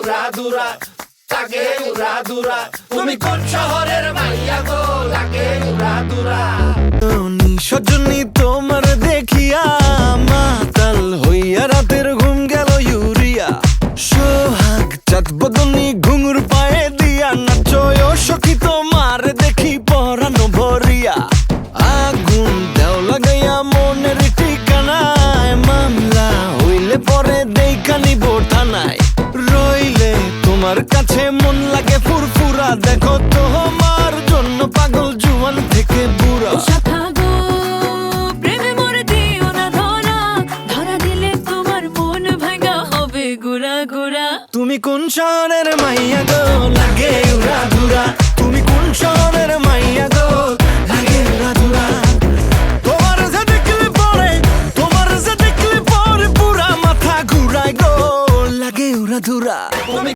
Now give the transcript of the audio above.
উড়া দুরা, লাগে উড়া দুরা। তুমি কোন শহরের মাইয়া গো, লাগে উড়া দুরা। সজনী তোমার দেখিয়া মাতাল হইয়া রাতের ঘুম গেল ইউরিয়া। সোহাগ চাঁদ বদনি ঘুঙুর পায়ে দিয়া নাচয় সখী তোমার দেখি পরানো ভরিয়া। আগুন দেও লাগাইয়া মনের ঠিকানায়, মামলা হইলে পরে দেখা নিব থানায়। রইলে তোমার কাছে মন লাগে ফুরফুরা, দেখো তোমার জন্য পাগল জুয়ান থেকে বুড়া। তুমি কোন শহরের মাইয়া গো, লাগে উড়া ধুরা। তুমি কোন শহরের মাইয়া গো, লাগে উড়া ধুরা। তোমার যে দেখলে পরে, তোমার যে দেখলে পরে পুরা মাথা ঘুরায় গো, লাগে উড়া ধুরা।